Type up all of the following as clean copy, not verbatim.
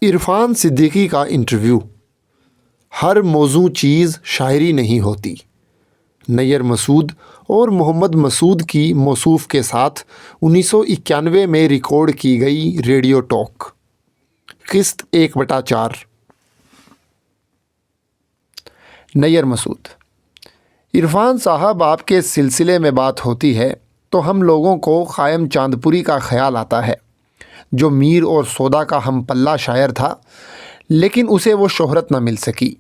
عرفان صدیقی کا انٹرویو۔ ہر موزوں چیز شاعری نہیں ہوتی۔ نیّر مسعود اور محمد مسعود کی موصوف کے ساتھ 1991 میں ریکارڈ کی گئی ریڈیو ٹاک، قسط 1/4۔ نیّر مسعود: عرفان صاحب، آپ کے سلسلے میں بات ہوتی ہے تو ہم لوگوں کو قائم چاندپوری کا خیال آتا ہے، جو میر اور سودا کا ہم پلہ شاعر تھا، لیکن اسے وہ شہرت نہ مل سکی۔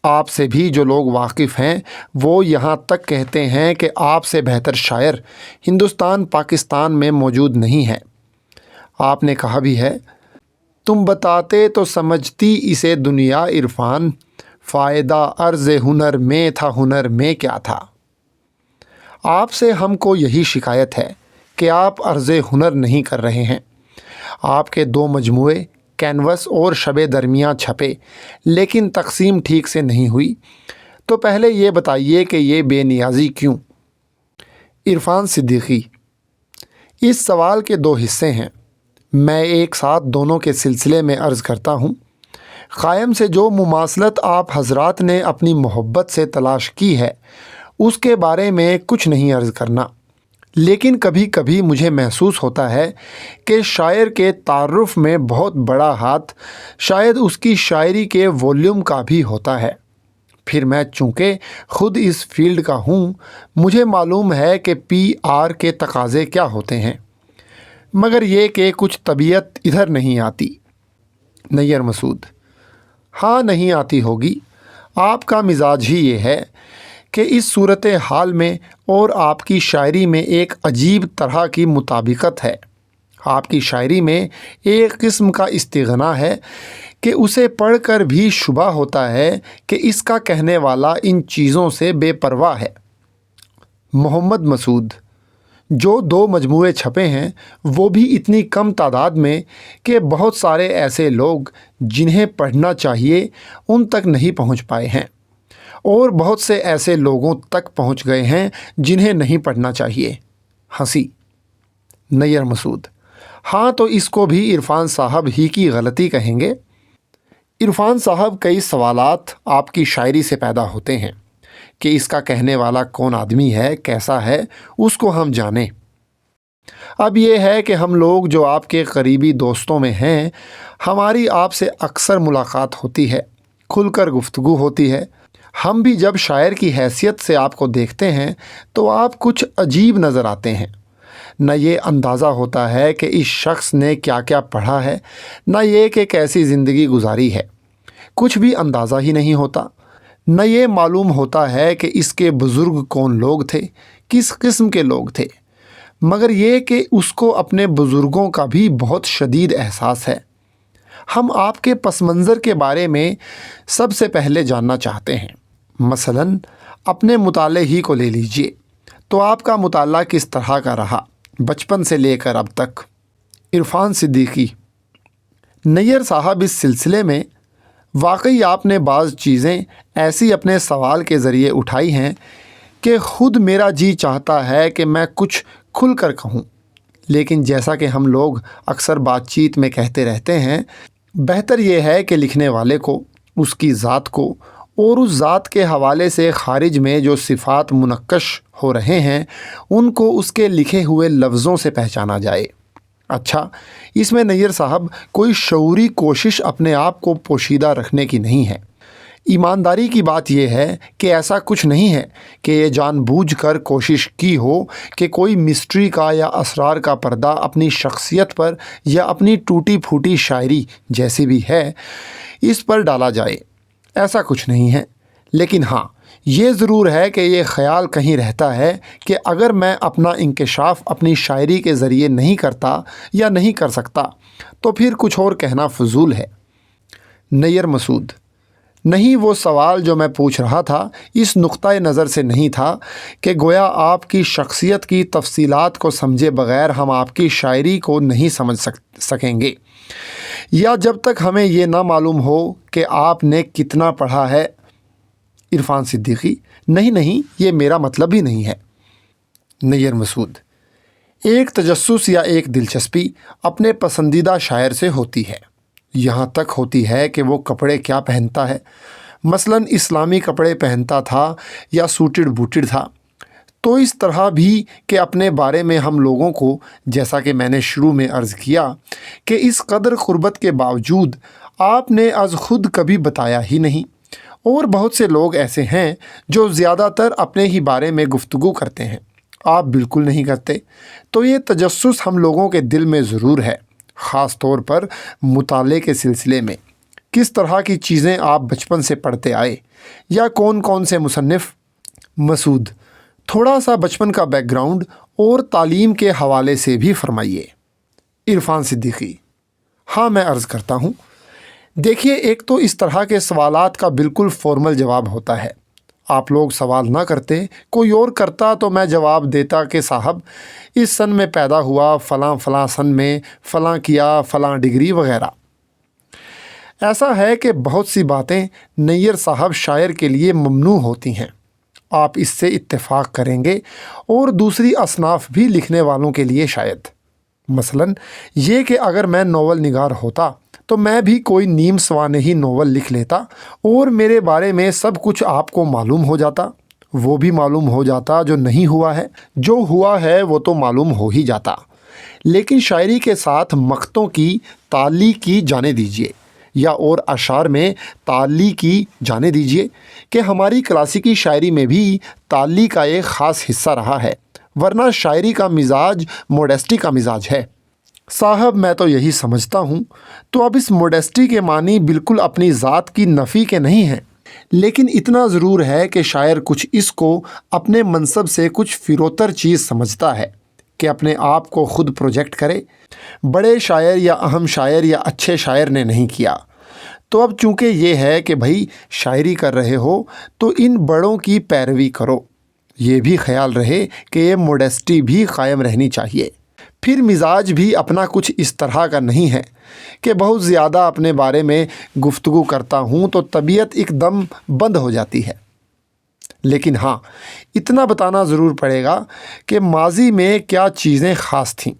آپ سے بھی جو لوگ واقف ہیں وہ یہاں تک کہتے ہیں کہ آپ سے بہتر شاعر ہندوستان پاکستان میں موجود نہیں ہے۔ آپ نے کہا بھی ہے، تم بتاتے تو سمجھتی اسے دنیا عرفان، فائدہ عرض ہنر میں تھا، ہنر میں کیا تھا۔ آپ سے ہم کو یہی شکایت ہے کہ آپ عرض ہنر نہیں کر رہے ہیں۔ آپ کے 2 مجموعے کینوس اور شب درمیاں چھپے، لیکن تقسیم ٹھیک سے نہیں ہوئی، تو پہلے یہ بتائیے کہ یہ بے نیازی کیوں؟ عرفان صدیقی: اس سوال کے 2 حصے ہیں، میں ایک ساتھ دونوں کے سلسلے میں عرض کرتا ہوں۔ قائم سے جو مماثلت آپ حضرات نے اپنی محبت سے تلاش کی ہے، اس کے بارے میں کچھ نہیں عرض کرنا، لیکن کبھی کبھی مجھے محسوس ہوتا ہے کہ شاعر کے تعارف میں بہت بڑا ہاتھ شاید اس کی شاعری کے والیوم کا بھی ہوتا ہے۔ پھر میں چونکہ خود اس فیلڈ کا ہوں، مجھے معلوم ہے کہ PR کے تقاضے کیا ہوتے ہیں، مگر یہ کہ کچھ طبیعت ادھر نہیں آتی۔ نیّر مسعود: ہاں، نہیں آتی ہوگی۔ آپ کا مزاج ہی یہ ہے کہ اس صورتحال میں اور آپ کی شاعری میں ایک عجیب طرح کی مطابقت ہے۔ آپ کی شاعری میں ایک قسم کا استغنا ہے کہ اسے پڑھ کر بھی شبہ ہوتا ہے کہ اس کا کہنے والا ان چیزوں سے بے پرواہ ہے۔ محمد مسعود: جو 2 مجموعے چھپے ہیں وہ بھی اتنی کم تعداد میں کہ بہت سارے ایسے لوگ جنہیں پڑھنا چاہیے ان تک نہیں پہنچ پائے ہیں، اور بہت سے ایسے لوگوں تک پہنچ گئے ہیں جنہیں نہیں پڑھنا چاہیے۔ ہنسی۔ نیّر مسعود: ہاں، تو اس کو بھی عرفان صاحب ہی کی غلطی کہیں گے؟ عرفان صاحب، کئی سوالات آپ کی شاعری سے پیدا ہوتے ہیں کہ اس کا کہنے والا کون آدمی ہے، کیسا ہے، اس کو ہم جانیں۔ اب یہ ہے کہ ہم لوگ جو آپ کے قریبی دوستوں میں ہیں، ہماری آپ سے اکثر ملاقات ہوتی ہے، کھل کر گفتگو ہوتی ہے۔ ہم بھی جب شاعر کی حیثیت سے آپ کو دیکھتے ہیں تو آپ کچھ عجیب نظر آتے ہیں۔ نہ یہ اندازہ ہوتا ہے کہ اس شخص نے کیا کیا پڑھا ہے، نہ یہ کہ کیسی زندگی گزاری ہے، کچھ بھی اندازہ ہی نہیں ہوتا۔ نہ یہ معلوم ہوتا ہے کہ اس کے بزرگ کون لوگ تھے، کس قسم کے لوگ تھے، مگر یہ کہ اس کو اپنے بزرگوں کا بھی بہت شدید احساس ہے۔ ہم آپ کے پس منظر کے بارے میں سب سے پہلے جاننا چاہتے ہیں۔ مثلاً اپنے مطالعے ہی کو لے لیجئے، تو آپ کا مطالعہ کس طرح کا رہا، بچپن سے لے کر اب تک؟ عرفان صدیقی: نیّر صاحب، اس سلسلے میں واقعی آپ نے بعض چیزیں ایسی اپنے سوال کے ذریعے اٹھائی ہیں کہ خود میرا جی چاہتا ہے کہ میں کچھ کھل کر کہوں، لیکن جیسا کہ ہم لوگ اکثر بات چیت میں کہتے رہتے ہیں، بہتر یہ ہے کہ لکھنے والے کو اس کی ذات کو اور اس ذات کے حوالے سے خارج میں جو صفات منقش ہو رہے ہیں ان کو اس کے لکھے ہوئے لفظوں سے پہچانا جائے۔ اچھا، اس میں نیّر صاحب کوئی شعوری کوشش اپنے آپ کو پوشیدہ رکھنے کی نہیں ہے۔ ایمانداری کی بات یہ ہے کہ ایسا کچھ نہیں ہے کہ یہ جان بوجھ کر کوشش کی ہو کہ کوئی مسٹری کا یا اسرار کا پردہ اپنی شخصیت پر یا اپنی ٹوٹی پھوٹی شاعری جیسی بھی ہے اس پر ڈالا جائے، ایسا کچھ نہیں ہے۔ لیکن ہاں، یہ ضرور ہے کہ یہ خیال کہیں رہتا ہے کہ اگر میں اپنا انکشاف اپنی شاعری کے ذریعے نہیں کرتا یا نہیں کر سکتا تو پھر کچھ اور کہنا فضول ہے۔ نیّر مسعود: نہیں، وہ سوال جو میں پوچھ رہا تھا اس نقطۂ نظر سے نہیں تھا کہ گویا آپ کی شخصیت کی تفصیلات کو سمجھے بغیر ہم آپ کی شاعری کو نہیں سمجھ سکیں گے، یا جب تک ہمیں یہ نہ معلوم ہو کہ آپ نے کتنا پڑھا ہے۔ عرفان صدیقی: نہیں، یہ میرا مطلب ہی نہیں ہے۔ نیّر مسعود: ایک تجسس یا ایک دلچسپی اپنے پسندیدہ شاعر سے ہوتی ہے، یہاں تک ہوتی ہے کہ وہ کپڑے کیا پہنتا ہے، مثلاً اسلامی کپڑے پہنتا تھا یا سوٹڈ بوٹڈ تھا۔ تو اس طرح بھی کہ اپنے بارے میں ہم لوگوں کو، جیسا کہ میں نے شروع میں عرض کیا کہ اس قدر قربت کے باوجود آپ نے از خود کبھی بتایا ہی نہیں، اور بہت سے لوگ ایسے ہیں جو زیادہ تر اپنے ہی بارے میں گفتگو کرتے ہیں، آپ بالکل نہیں کرتے۔ تو یہ تجسس ہم لوگوں کے دل میں ضرور ہے، خاص طور پر مطالعے کے سلسلے میں۔ کس طرح کی چیزیں آپ بچپن سے پڑھتے آئے یا کون کون سے مصنف؟ مسعود، تھوڑا سا بچپن کا بیک گراؤنڈ اور تعلیم کے حوالے سے بھی فرمائیے۔ عرفان صدیقی: ہاں میں عرض کرتا ہوں۔ دیکھیے، ایک تو اس طرح کے سوالات کا بالکل فارمل جواب ہوتا ہے، آپ لوگ سوال نہ کرتے، کوئی اور کرتا تو میں جواب دیتا کہ صاحب اس سن میں پیدا ہوا، فلاں فلاں سن میں فلاں کیا، فلاں ڈگری وغیرہ۔ ایسا ہے کہ بہت سی باتیں نیّر صاحب شاعر کے لیے ممنوع ہوتی ہیں، آپ اس سے اتفاق کریں گے، اور دوسری اصناف بھی لکھنے والوں کے لیے شاید۔ مثلاً یہ کہ اگر میں ناول نگار ہوتا تو میں بھی کوئی نیم سوانحی ناول لکھ لیتا اور میرے بارے میں سب کچھ آپ کو معلوم ہو جاتا، وہ بھی معلوم ہو جاتا جو نہیں ہوا ہے، جو ہوا ہے وہ تو معلوم ہو ہی جاتا۔ لیکن شاعری کے ساتھ مقطعوں کی تعلیق کی جانے دیجیے، یا اور اشعار میں تعلیق کی جانے دیجیے کہ ہماری کلاسیکی شاعری میں بھی تعلیق کا ایک خاص حصہ رہا ہے، ورنہ شاعری کا مزاج موڈیسٹی کا مزاج ہے۔ صاحب میں تو یہی سمجھتا ہوں۔ تو اب اس موڈیسٹی کے معنی بالکل اپنی ذات کی نفی کے نہیں ہیں، لیکن اتنا ضرور ہے کہ شاعر کچھ اس کو اپنے منصب سے کچھ فروتر چیز سمجھتا ہے کہ اپنے آپ کو خود پروجیکٹ کرے۔ بڑے شاعر یا اہم شاعر یا اچھے شاعر نے نہیں کیا۔ تو اب چونکہ یہ ہے کہ بھائی شاعری کر رہے ہو تو ان بڑوں کی پیروی کرو، یہ بھی خیال رہے کہ یہ موڈیسٹی بھی قائم رہنی چاہیے۔ پھر مزاج بھی اپنا کچھ اس طرح کا نہیں ہے کہ بہت زیادہ اپنے بارے میں گفتگو کرتا ہوں تو طبیعت ایک دم بند ہو جاتی ہے۔ لیکن ہاں، اتنا بتانا ضرور پڑے گا کہ ماضی میں کیا چیزیں خاص تھیں۔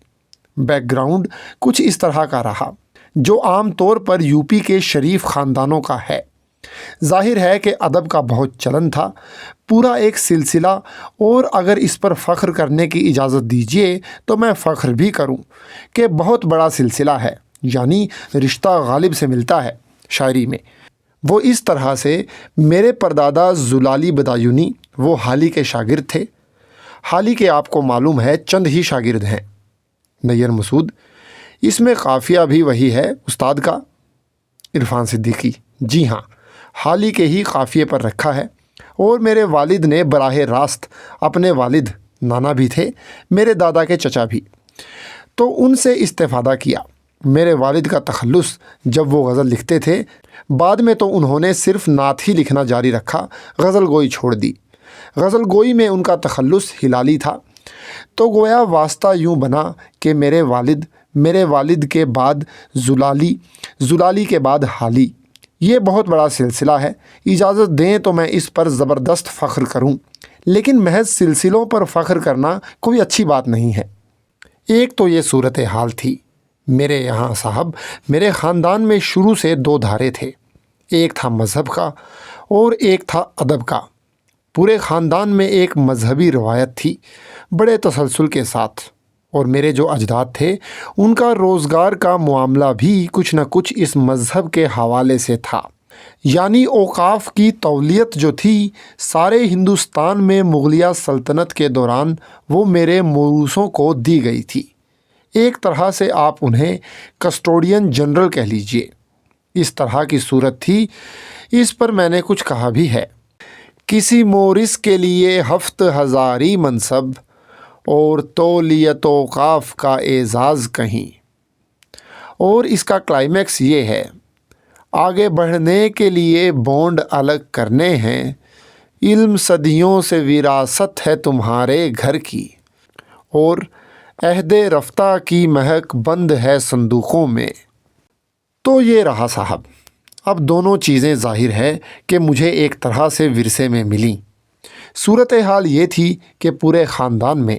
بیک گراؤنڈ کچھ اس طرح کا رہا جو عام طور پر یو پی کے شریف خاندانوں کا ہے۔ ظاہر ہے کہ ادب کا بہت چلن تھا، پورا ایک سلسلہ، اور اگر اس پر فخر کرنے کی اجازت دیجیے تو میں فخر بھی کروں کہ بہت بڑا سلسلہ ہے، یعنی رشتہ غالب سے ملتا ہے شاعری میں۔ وہ اس طرح سے میرے پردادا زلالی بدایونی وہ حالی کے شاگرد تھے۔ حالی کے آپ کو معلوم ہے چند ہی شاگرد ہیں۔ نیّر مسعود: اس میں قافیہ بھی وہی ہے استاد کا؟ عرفان صدیقی: جی ہاں، حالی کے ہی قافیے پر رکھا ہے، اور میرے والد نے براہ راست، اپنے والد نانا بھی تھے، میرے دادا کے چچا بھی، تو ان سے استفادہ کیا۔ میرے والد کا تخلص جب وہ غزل لکھتے تھے، بعد میں تو انہوں نے صرف نعت ہی لکھنا جاری رکھا، غزل گوئی چھوڑ دی۔ غزل گوئی میں ان کا تخلص ہلالی تھا، تو گویا واسطہ یوں بنا کہ میرے والد کے بعد زلالی، زلالی کے بعد حالی۔ یہ بہت بڑا سلسلہ ہے، اجازت دیں تو میں اس پر زبردست فخر کروں، لیکن محض سلسلوں پر فخر کرنا کوئی اچھی بات نہیں ہے۔ ایک تو یہ صورتحال تھی میرے یہاں صاحب، میرے خاندان میں شروع سے دو دھارے تھے، ایک تھا مذہب کا اور ایک تھا ادب کا۔ پورے خاندان میں ایک مذہبی روایت تھی بڑے تسلسل کے ساتھ، اور میرے جو اجداد تھے ان کا روزگار کا معاملہ بھی کچھ نہ کچھ اس مذہب کے حوالے سے تھا، یعنی اوقاف کی تولیت جو تھی سارے ہندوستان میں مغلیہ سلطنت کے دوران وہ میرے موروثوں کو دی گئی تھی۔ ایک طرح سے آپ انہیں کسٹوڈین جنرل کہہ لیجئے، اس طرح کی صورت تھی۔ اس پر میں نے کچھ کہا بھی ہے: کسی مورث کے لیے 7,000 منصب اور تولیت اوقاف کا اعزاز کہیں۔ اور اس کا کلائمیکس یہ ہے: آگے بڑھنے کے لیے بونڈ الگ کرنے ہیں، علم صدیوں سے وراثت ہے تمہارے گھر کی، اور عہد رفتہ کی مہک بند ہے صندوقوں میں۔ تو یہ رہا صاحب۔ اب دونوں چیزیں ظاہر ہے کہ مجھے ایک طرح سے ورثے میں ملیں۔ صورتحال یہ تھی کہ پورے خاندان میں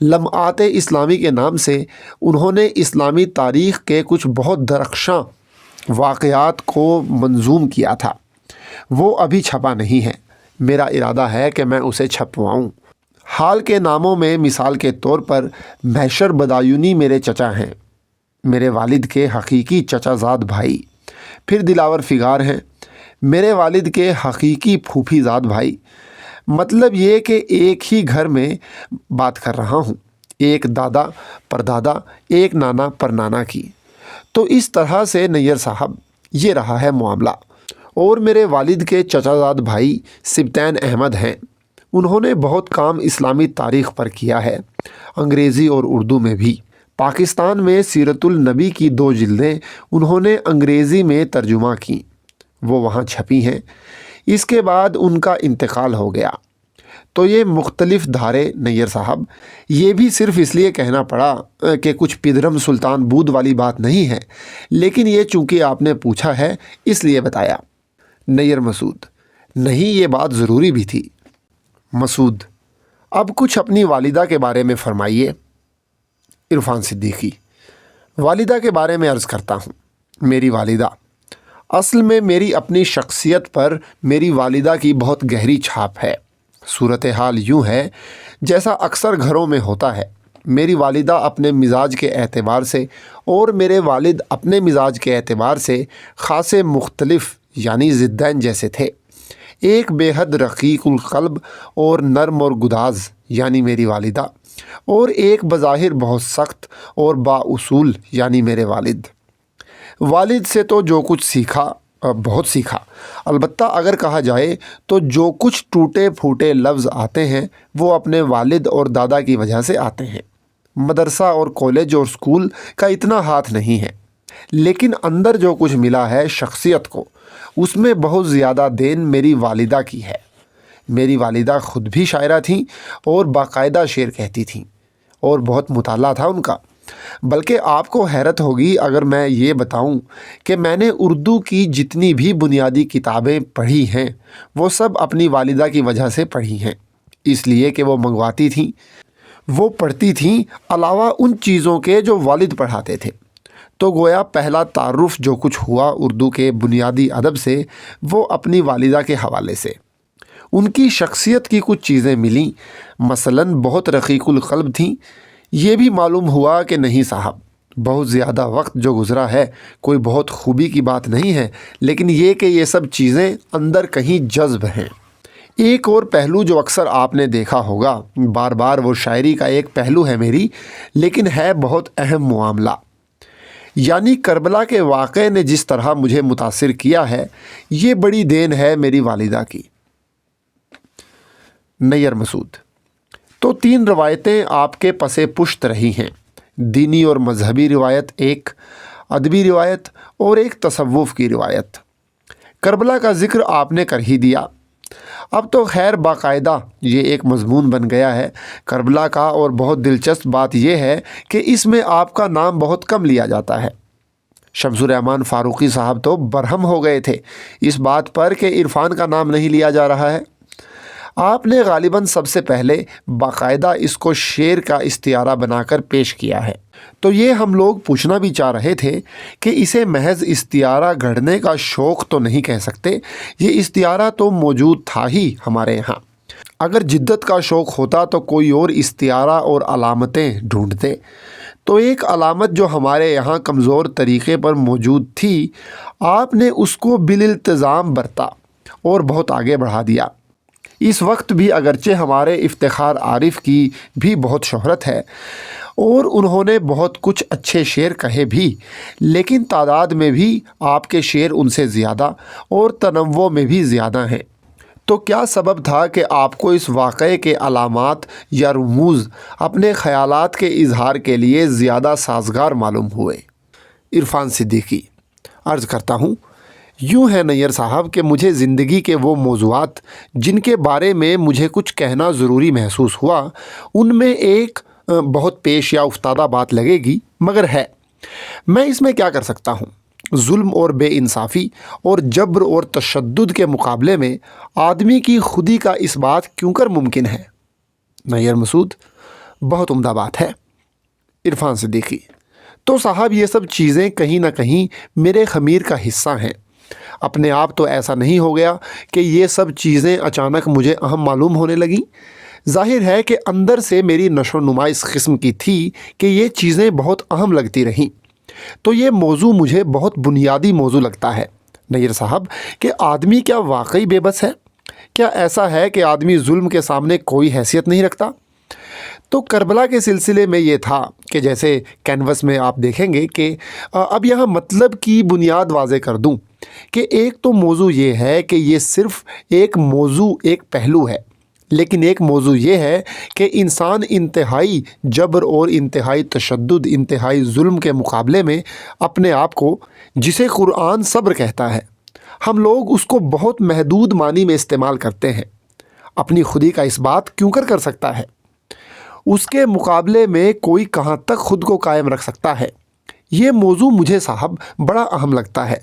لمعات اسلامی کے نام سے انہوں نے اسلامی تاریخ کے کچھ بہت درخشاں واقعات کو منظوم کیا تھا۔ وہ ابھی چھپا نہیں ہے، میرا ارادہ ہے کہ میں اسے چھپواؤں۔ حال کے ناموں میں مثال کے طور پر محشر بدایونی میرے چچا ہیں، میرے والد کے حقیقی چچا زاد بھائی۔ پھر دلاور فگار ہیں، میرے والد کے حقیقی پھوپھی زاد بھائی۔ مطلب یہ کہ ایک ہی گھر میں بات کر رہا ہوں، ایک دادا پردادا، ایک نانا پرنانا کی۔ تو اس طرح سے نیّر صاحب یہ رہا ہے معاملہ۔ اور میرے والد کے چچا زاد بھائی سبطین احمد ہیں، انہوں نے بہت کام اسلامی تاریخ پر کیا ہے، انگریزی اور اردو میں بھی۔ پاکستان میں سیرت النبی کی 2 جلدیں انہوں نے انگریزی میں ترجمہ کیں، وہ وہاں چھپی ہیں۔ اس کے بعد ان کا انتقال ہو گیا۔ تو یہ مختلف دھارے نیّر صاحب، یہ بھی صرف اس لیے کہنا پڑا کہ کچھ پدرم سلطان بود والی بات نہیں ہے، لیکن یہ چونکہ آپ نے پوچھا ہے اس لیے بتایا۔ نیّر مسعود: نہیں، یہ بات ضروری بھی تھی۔ مسعود: اب کچھ اپنی والدہ کے بارے میں فرمائیے۔ عرفان صدیقی: والدہ کے بارے میں عرض کرتا ہوں۔ میری والدہ، اصل میں میری اپنی شخصیت پر میری والدہ کی بہت گہری چھاپ ہے۔ صورتحال یوں ہے جیسا اکثر گھروں میں ہوتا ہے۔ میری والدہ اپنے مزاج کے اعتبار سے اور میرے والد اپنے مزاج کے اعتبار سے خاصے مختلف یعنی ضدین جیسے تھے۔ ایک بے حد رقیق القلب اور نرم اور گداز یعنی میری والدہ، اور ایک بظاہر بہت سخت اور با اصول یعنی میرے والد۔ والد سے تو جو کچھ سیکھا بہت سیکھا، البتہ اگر کہا جائے تو جو کچھ ٹوٹے پھوٹے لفظ آتے ہیں وہ اپنے والد اور دادا کی وجہ سے آتے ہیں۔ مدرسہ اور کالج اور اسکول کا اتنا ہاتھ نہیں ہے، لیکن اندر جو کچھ ملا ہے شخصیت کو، اس میں بہت زیادہ دین میری والدہ کی ہے۔ میری والدہ خود بھی شاعرہ تھیں اور باقاعدہ شعر کہتی تھیں، اور بہت مطالعہ تھا ان کا۔ بلکہ آپ کو حیرت ہوگی اگر میں یہ بتاؤں کہ میں نے اردو کی جتنی بھی بنیادی کتابیں پڑھی ہیں وہ سب اپنی والدہ کی وجہ سے پڑھی ہیں، اس لیے کہ وہ منگواتی تھیں، وہ پڑھتی تھیں، علاوہ ان چیزوں کے جو والد پڑھاتے تھے۔ تو گویا پہلا تعارف جو کچھ ہوا اردو کے بنیادی ادب سے وہ اپنی والدہ کے حوالے سے۔ ان کی شخصیت کی کچھ چیزیں ملیں، مثلاً بہت رقیق القلب تھیں۔ یہ بھی معلوم ہوا کہ نہیں صاحب، بہت زیادہ وقت جو گزرا ہے کوئی بہت خوبی کی بات نہیں ہے، لیکن یہ کہ یہ سب چیزیں اندر کہیں جذب ہیں۔ ایک اور پہلو جو اکثر آپ نے دیکھا ہوگا، بار بار وہ شاعری کا ایک پہلو ہے میری، لیکن ہے بہت اہم معاملہ، یعنی کربلا کے واقعے نے جس طرح مجھے متاثر کیا ہے، یہ بڑی دین ہے میری والدہ کی۔ نیّر مسعود: تو 3 روایتیں آپ کے پس پشت رہی ہیں، دینی اور مذہبی روایت ایک، ادبی روایت اور ایک تصوف کی روایت۔ کربلا کا ذکر آپ نے کر ہی دیا، اب تو خیر باقاعدہ یہ ایک مضمون بن گیا ہے کربلا کا، اور بہت دلچسپ بات یہ ہے کہ اس میں آپ کا نام بہت کم لیا جاتا ہے۔ شمس الرحمن فاروقی صاحب تو برہم ہو گئے تھے اس بات پر کہ عرفان کا نام نہیں لیا جا رہا ہے۔ آپ نے غالباً سب سے پہلے باقاعدہ اس کو شعر کا استعارہ بنا کر پیش کیا ہے، تو یہ ہم لوگ پوچھنا بھی چاہ رہے تھے کہ اسے محض استعارہ گھڑنے کا شوق تو نہیں کہہ سکتے، یہ استعارہ تو موجود تھا ہی ہمارے یہاں۔ اگر جدت کا شوق ہوتا تو کوئی اور استعارہ اور علامتیں ڈھونڈتے، تو ایک علامت جو ہمارے یہاں کمزور طریقے پر موجود تھی، آپ نے اس کو بالالتزام برتا اور بہت آگے بڑھا دیا۔ اس وقت بھی اگرچہ ہمارے افتخار عارف کی بھی بہت شہرت ہے اور انہوں نے بہت کچھ اچھے شعر کہے بھی، لیکن تعداد میں بھی آپ کے شعر ان سے زیادہ اور تنوع میں بھی زیادہ ہیں۔ تو کیا سبب تھا کہ آپ کو اس واقعے کے علامات یا رموز اپنے خیالات کے اظہار کے لیے زیادہ سازگار معلوم ہوئے؟ عرفان صدیقی: عرض کرتا ہوں، یوں ہے نیّر صاحب کہ مجھے زندگی کے وہ موضوعات جن کے بارے میں مجھے کچھ کہنا ضروری محسوس ہوا، ان میں ایک بہت پیش یا افتادہ بات لگے گی، مگر ہے، میں اس میں کیا کر سکتا ہوں؟ ظلم اور بے انصافی اور جبر اور تشدد کے مقابلے میں آدمی کی خودی کا اس بات کیوں کر ممکن ہے؟ نیّر مسعود: بہت عمدہ بات ہے۔ عرفان صدیقی: تو صاحب یہ سب چیزیں کہیں نہ کہیں میرے خمیر کا حصہ ہیں، اپنے آپ تو ایسا نہیں ہو گیا کہ یہ سب چیزیں اچانک مجھے اہم معلوم ہونے لگیں۔ ظاہر ہے کہ اندر سے میری نشو و نما اس قسم کی تھی کہ یہ چیزیں بہت اہم لگتی رہیں، تو یہ موضوع مجھے بہت بنیادی موضوع لگتا ہے نیر صاحب کہ آدمی کیا واقعی بے بس ہے؟ کیا ایسا ہے کہ آدمی ظلم کے سامنے کوئی حیثیت نہیں رکھتا؟ تو کربلا کے سلسلے میں یہ تھا کہ جیسے کینوس میں آپ دیکھیں گے کہ اب یہاں مطلب کی بنیاد واضح کر دوں کہ ایک تو موضوع یہ ہے کہ یہ صرف ایک موضوع، ایک پہلو ہے، لیکن ایک موضوع یہ ہے کہ انسان انتہائی جبر اور انتہائی تشدد، انتہائی ظلم کے مقابلے میں اپنے آپ کو، جسے قرآن صبر کہتا ہے، ہم لوگ اس کو بہت محدود معنی میں استعمال کرتے ہیں۔ اپنی خودی کا اس بات کیوں کر سکتا ہے؟ اس کے مقابلے میں کوئی کہاں تک خود کو قائم رکھ سکتا ہے؟ یہ موضوع مجھے صاحب بڑا اہم لگتا ہے،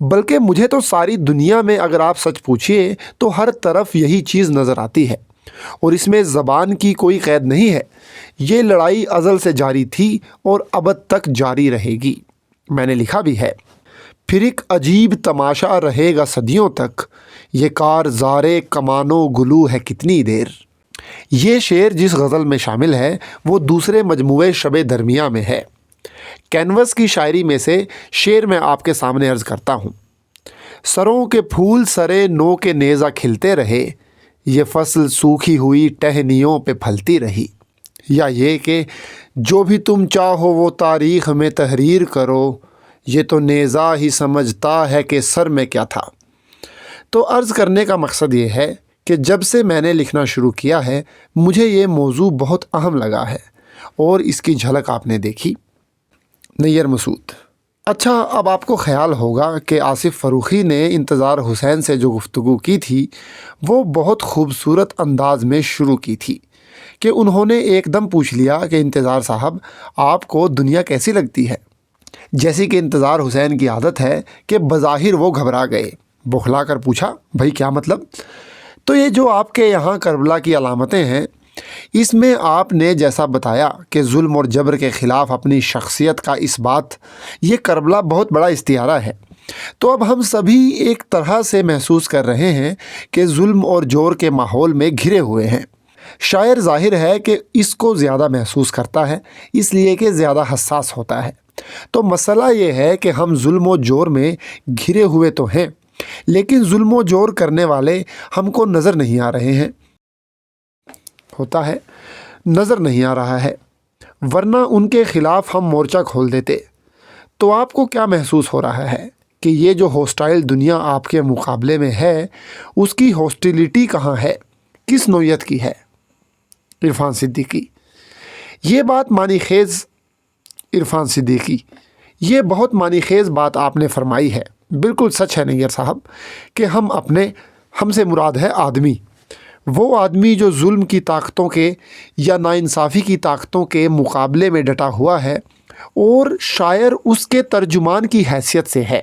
بلکہ مجھے تو ساری دنیا میں اگر آپ سچ پوچھئے تو ہر طرف یہی چیز نظر آتی ہے، اور اس میں زبان کی کوئی قید نہیں ہے۔ یہ لڑائی ازل سے جاری تھی اور ابد تک جاری رہے گی۔ میں نے لکھا بھی ہے، پھر ایک عجیب تماشا رہے گا صدیوں تک، یہ کار زارے کمانو گلو ہے کتنی دیر۔ یہ شعر جس غزل میں شامل ہے وہ دوسرے مجموعے شب درمیاں میں ہے۔ کینوس کی شاعری میں سے شعر میں آپ کے سامنے عرض کرتا ہوں: سروں کے پھول سرے نو کے نیزہ کھلتے رہے، یہ فصل سوکھی ہوئی ٹہنیوں پہ پھلتی رہی۔ یا یہ کہ جو بھی تم چاہو وہ تاریخ میں تحریر کرو، یہ تو نیزہ ہی سمجھتا ہے کہ سر میں کیا تھا۔ تو عرض کرنے کا مقصد یہ ہے کہ جب سے میں نے لکھنا شروع کیا ہے مجھے یہ موضوع بہت اہم لگا ہے، اور اس کی جھلک آپ نے دیکھی۔ نیر مسعود: اچھا، اب آپ کو خیال ہوگا کہ آصف فروخی نے انتظار حسین سے جو گفتگو کی تھی وہ بہت خوبصورت انداز میں شروع کی تھی کہ انہوں نے ایک دم پوچھ لیا کہ انتظار صاحب آپ کو دنیا کیسی لگتی ہے؟ جیسی کہ انتظار حسین کی عادت ہے کہ بظاہر وہ گھبرا گئے، بوکھلا کر پوچھا، بھائی کیا مطلب؟ تو یہ جو آپ کے یہاں کربلا کی علامتیں ہیں، اس میں آپ نے جیسا بتایا کہ ظلم اور جبر کے خلاف اپنی شخصیت کا اس بات، یہ کربلا بہت بڑا استعارہ ہے۔ تو اب ہم سبھی ایک طرح سے محسوس کر رہے ہیں کہ ظلم اور جور کے ماحول میں گھرے ہوئے ہیں۔ شاعر ظاہر ہے کہ اس کو زیادہ محسوس کرتا ہے، اس لیے کہ زیادہ حساس ہوتا ہے۔ تو مسئلہ یہ ہے کہ ہم ظلم و جور میں گھرے ہوئے تو ہیں، لیکن ظلم و جور کرنے والے ہم کو نظر نہیں آ رہے ہیں۔ ہوتا ہے نظر نہیں آ رہا ہے، ورنہ ان کے خلاف ہم مورچہ کھول دیتے۔ تو آپ کو کیا محسوس ہو رہا ہے کہ یہ جو ہوسٹائل دنیا آپ کے مقابلے میں ہے، اس کی ہوسٹیلیٹی کہاں ہے، کس نوعیت کی ہے؟ عرفان صدیقی: یہ بات معنی خیز، عرفان صدیقی: یہ بہت معنی خیز بات آپ نے فرمائی ہے۔ بالکل سچ ہے نیر صاحب کہ ہم سے مراد ہے آدمی، وہ آدمی جو ظلم کی طاقتوں کے یا ناانصافی کی طاقتوں کے مقابلے میں ڈٹا ہوا ہے، اور شاعر اس کے ترجمان کی حیثیت سے ہے۔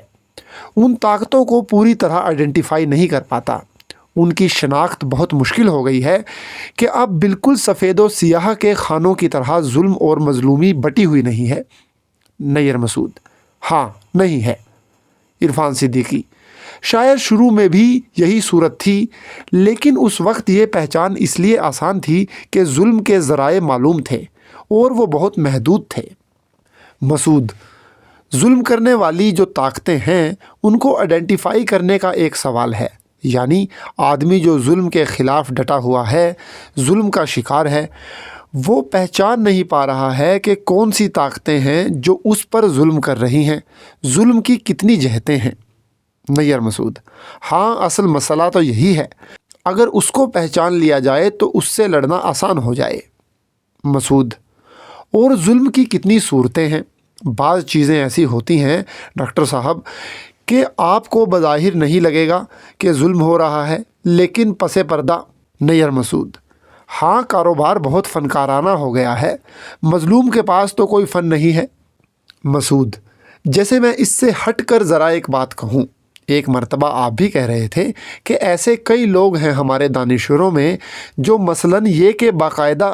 ان طاقتوں کو پوری طرح آئیڈینٹیفائی نہیں کر پاتا، ان کی شناخت بہت مشکل ہو گئی ہے کہ اب بالکل سفید و سیاہ کے خانوں کی طرح ظلم اور مظلومی بٹی ہوئی نہیں ہے۔ نیر مسعود: ہاں، نہیں ہے۔ عرفان صدیقی: شاید شروع میں بھی یہی صورت تھی، لیکن اس وقت یہ پہچان اس لیے آسان تھی کہ ظلم کے ذرائع معلوم تھے اور وہ بہت محدود تھے۔ مسعود: ظلم کرنے والی جو طاقتیں ہیں ان کو آئیڈینٹیفائی کرنے کا ایک سوال ہے، یعنی آدمی جو ظلم کے خلاف ڈٹا ہوا ہے، ظلم کا شکار ہے، وہ پہچان نہیں پا رہا ہے کہ کون سی طاقتیں ہیں جو اس پر ظلم کر رہی ہیں، ظلم کی کتنی جہتیں ہیں۔ نیر مسعود: ہاں، اصل مسئلہ تو یہی ہے، اگر اس کو پہچان لیا جائے تو اس سے لڑنا آسان ہو جائے۔ مسعود: اور ظلم کی کتنی صورتیں ہیں؟ بعض چیزیں ایسی ہوتی ہیں ڈاکٹر صاحب کہ آپ کو بظاہر نہیں لگے گا کہ ظلم ہو رہا ہے، لیکن پس پردہ۔ نیر مسعود: ہاں، کاروبار بہت فنکارانہ ہو گیا ہے، مظلوم کے پاس تو کوئی فن نہیں ہے۔ مسعود: جیسے میں اس سے ہٹ کر ذرا ایک بات کہوں، ایک مرتبہ آپ بھی کہہ رہے تھے کہ ایسے کئی لوگ ہیں ہمارے دانشوروں میں جو مثلاً یہ کہ باقاعدہ